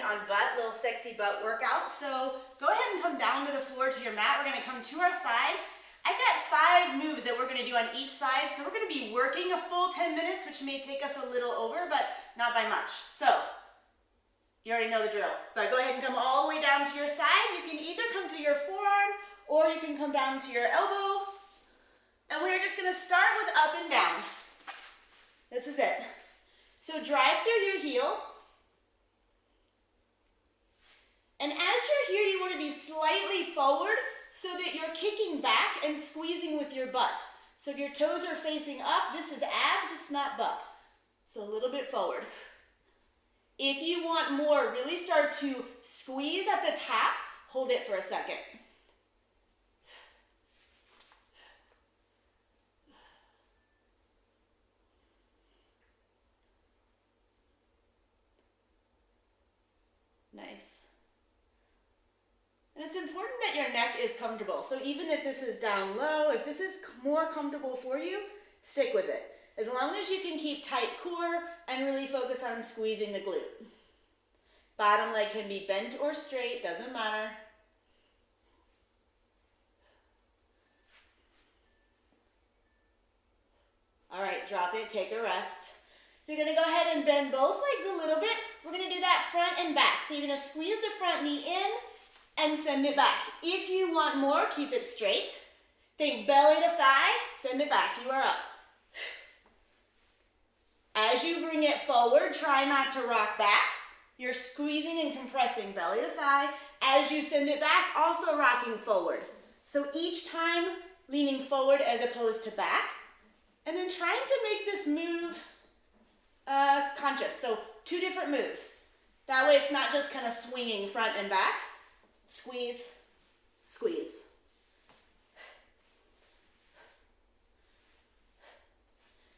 on butt, little sexy butt workout. So go ahead and come down to the floor to your mat. We're gonna come to our side. I've got 5 moves that we're gonna do on each side. So we're gonna be working a full 10 minutes, which may take us a little over, but not by much. So you already know the drill, but go ahead and come all the way down to your side. You can either come to your forearm or you can come down to your elbow. And we're just gonna start with up and down. This is it. So drive through your heel. And as you're here, you want to be slightly forward so that you're kicking back and squeezing with your butt. So if your toes are facing up, this is abs, it's not butt. So a little bit forward. If you want more, really start to squeeze at the top, hold it for a second. Nice. And it's important that your neck is comfortable. So even if this is down low, if this is more comfortable for you, stick with it. As long as you can keep tight core and really focus on squeezing the glute. Bottom leg can be bent or straight, doesn't matter. All right, drop it, take a rest. You're gonna go ahead and bend both legs a little bit. We're gonna do that front and back. So you're gonna squeeze the front knee in and send it back. If you want more, keep it straight. Think belly to thigh, send it back, you are up. As you bring it forward, try not to rock back. You're squeezing and compressing belly to thigh. As you send it back, also rocking forward. So each time leaning forward as opposed to back. And then trying to make this move conscious. So 2 different moves. That way it's not just kind of swinging front and back. Squeeze, squeeze.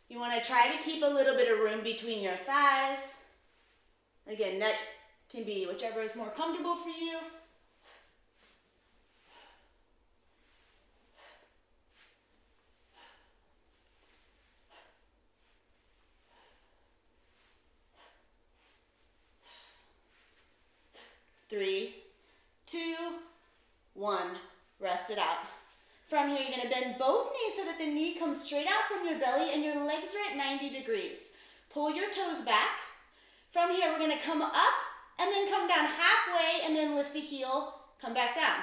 You want to try to keep a little bit of room between your thighs. Again, neck can be whichever is more comfortable for you. Three, 2, 1. Rest it out. From here, you're going to bend both knees so that the knee comes straight out from your belly and your legs are at 90 degrees. Pull your toes back. From here, we're going to come up and then come down halfway and then lift the heel, come back down.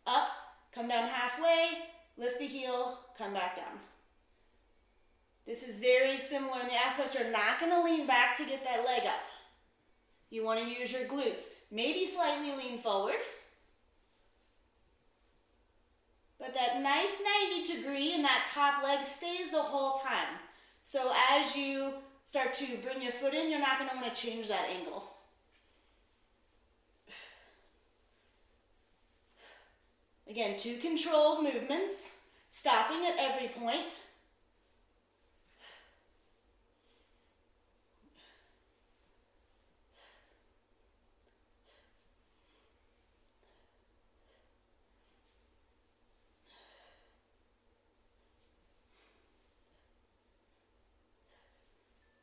Up, come down halfway, lift the heel, come back down. This is very similar in the aspect you're not going to lean back to get that leg up. You want to use your glutes. Maybe slightly lean forward. But that nice 90 degree and that top leg stays the whole time. So as you start to bring your foot in, you're not going to want to change that angle. Again, 2 controlled movements, stopping at every point.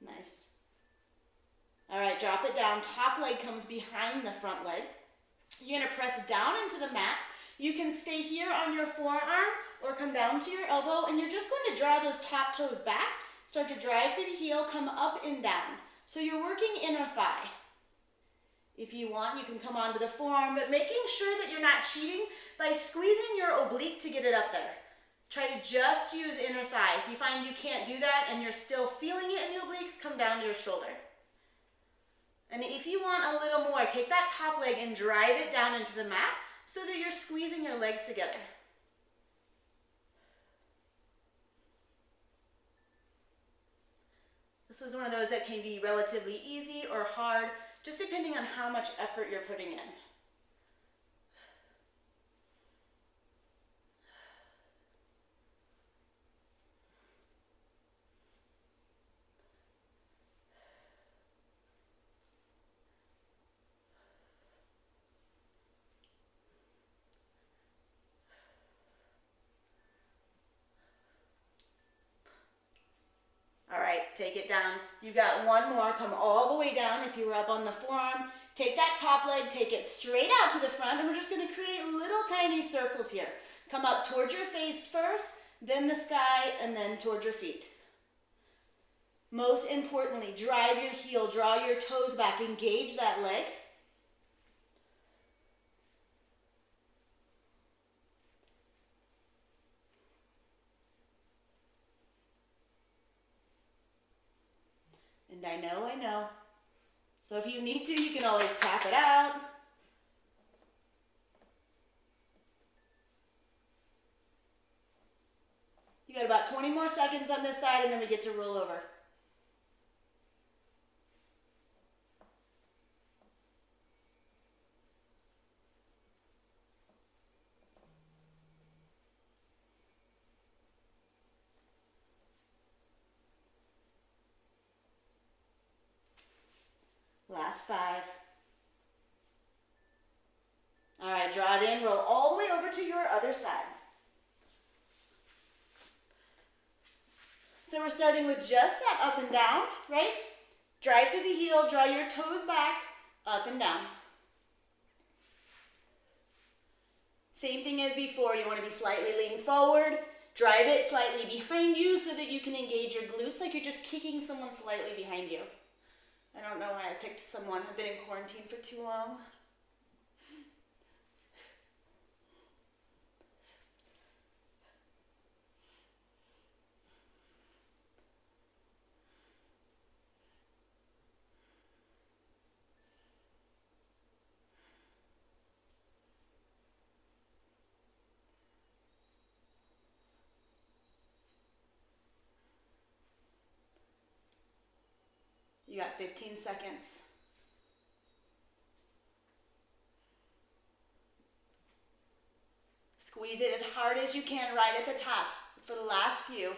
Nice. All right, drop it down. Top leg comes behind the front leg. You're going to press down into the mat. You can stay here on your forearm or come down to your elbow, and you're just going to draw those top toes back. Start to drive through the heel, come up and down. So you're working inner thigh. If you want, you can come onto the forearm, but making sure that you're not cheating by squeezing your oblique to get it up there. Try to just use inner thigh. If you find you can't do that and you're still feeling it in the obliques, come down to your shoulder. And if you want a little more, take that top leg and drive it down into the mat so that you're squeezing your legs together. This is one of those that can be relatively easy or hard, just depending on how much effort you're putting in. All right, take it down. You got one more. Come all the way down if you were up on the forearm. Take that top leg, take it straight out to the front, and we're just going to create little tiny circles here. Come up towards your face first, then the sky, and then towards your feet. Most importantly, drive your heel, draw your toes back, engage that leg. And I know. So if you need to, you can always tap it out. You got about 20 more seconds on this side, and then we get to roll over. Last 5. All right, draw it in, roll all the way over to your other side. So we're starting with just that up and down, right? Drive through the heel, draw your toes back, up and down. Same thing as before, you want to be slightly leaning forward, drive it slightly behind you so that you can engage your glutes like you're just kicking someone slightly behind you. I don't know why I picked someone. I've been in quarantine for too long. You got 15 seconds. Squeeze it as hard as you can right at the top for the last few.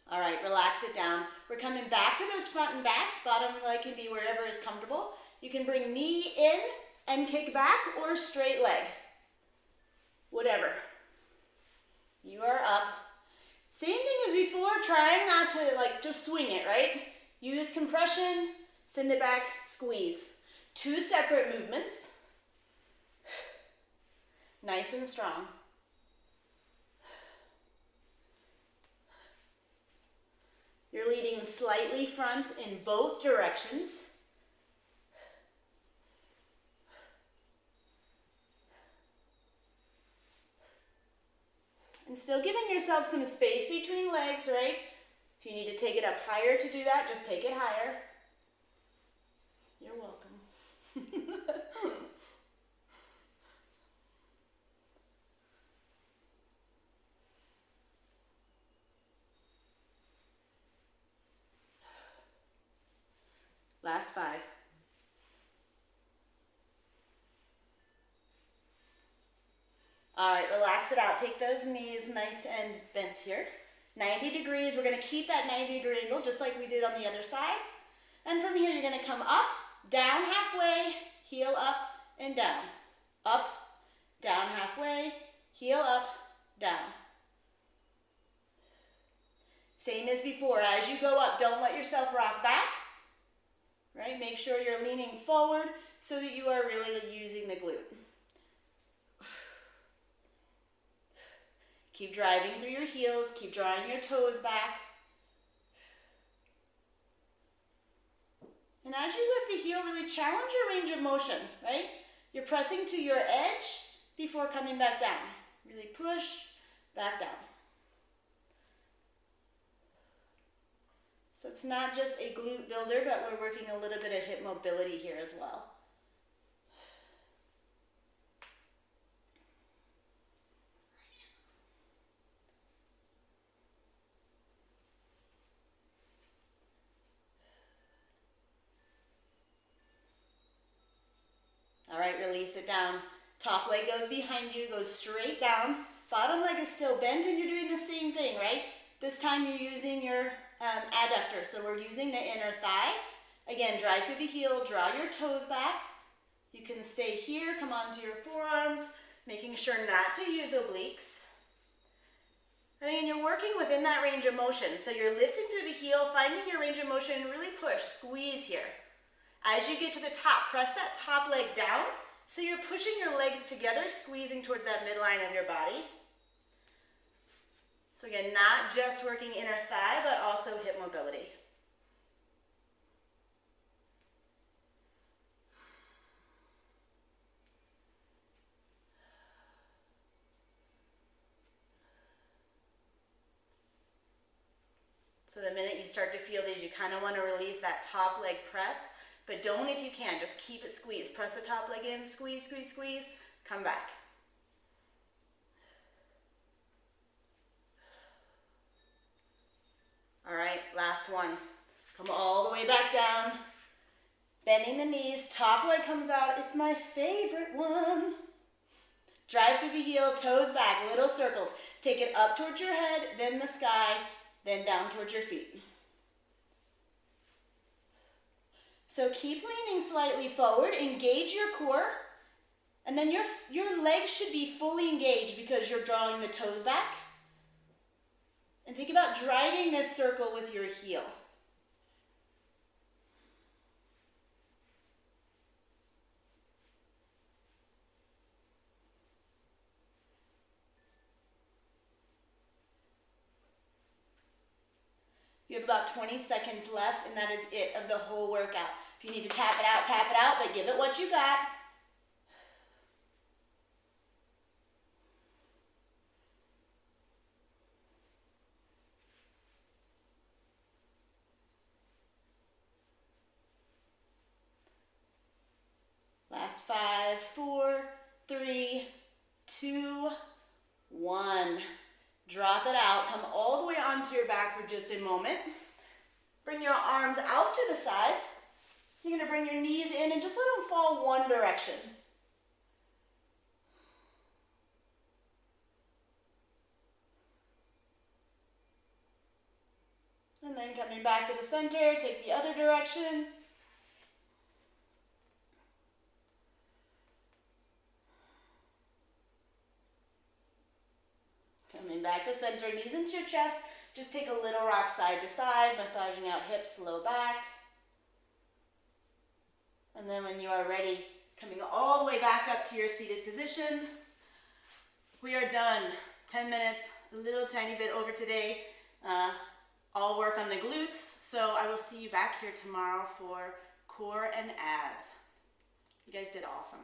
All right, relax it down. We're coming back to those front and backs. Bottom leg can be wherever is comfortable. You can bring knee in and kick back or straight leg. Whatever. You are up. Same thing as before, trying not to just swing it, right? Use compression, send it back, squeeze. 2 separate movements. Nice and strong. You're leading slightly front in both directions. And still giving yourself some space between legs, right? If you need to take it up higher to do that, just take it higher. You're welcome. Last 5. All right, relax it out. Take those knees nice and bent here. 90 degrees. We're going to keep that 90-degree angle just like we did on the other side. And from here, you're going to come up, down halfway, heel up and down. Up, down halfway, heel up, down. Same as before. As you go up, don't let yourself rock back. Right? Make sure you're leaning forward so that you are really using the glute. Keep driving through your heels. Keep drawing your toes back. And as you lift the heel, really challenge your range of motion, right? You're pressing to your edge before coming back down. Really push, back down. So it's not just a glute builder, but we're working a little bit of hip mobility here as well. All right, release it down. Top leg goes behind you, goes straight down. Bottom leg is still bent and you're doing the same thing, right? This time you're using your adductor. So we're using the inner thigh. Again, drive through the heel, draw your toes back. You can stay here, come onto your forearms, making sure not to use obliques. And again, you're working within that range of motion. So you're lifting through the heel, finding your range of motion, really push, squeeze here. As you get to the top, press that top leg down. So you're pushing your legs together, squeezing towards that midline of your body. So again, not just working inner thigh, but also hip mobility. So the minute you start to feel these, you kind of want to release that top leg press, but don't if you can, just keep it squeezed. Press the top leg in, squeeze, squeeze, squeeze, come back. All right, last one. Come all the way back down, bending the knees, top leg comes out. It's my favorite one. Drive through the heel, toes back, little circles. Take it up towards your head, then the sky, then down towards your feet. So keep leaning slightly forward, engage your core, and then your legs should be fully engaged because you're drawing the toes back. And think about driving this circle with your heel. You have about 20 seconds left, and that is it of the whole workout. If you need to tap it out, but give it what you got. Last 5, 4, 3, 2, 1. Drop it out, come all the way onto your back for just a moment. Bring your arms out to the sides. You're gonna bring your knees in and just let them fall one direction. And then coming back to the center, take the other direction. Coming back to center, knees into your chest. Just take a little rock side to side, massaging out hips, low back. And then when you are ready, coming all the way back up to your seated position. We are done. 10 minutes, a little tiny bit over today. I'll work on the glutes, so I will see you back here tomorrow for core and abs. You guys did awesome.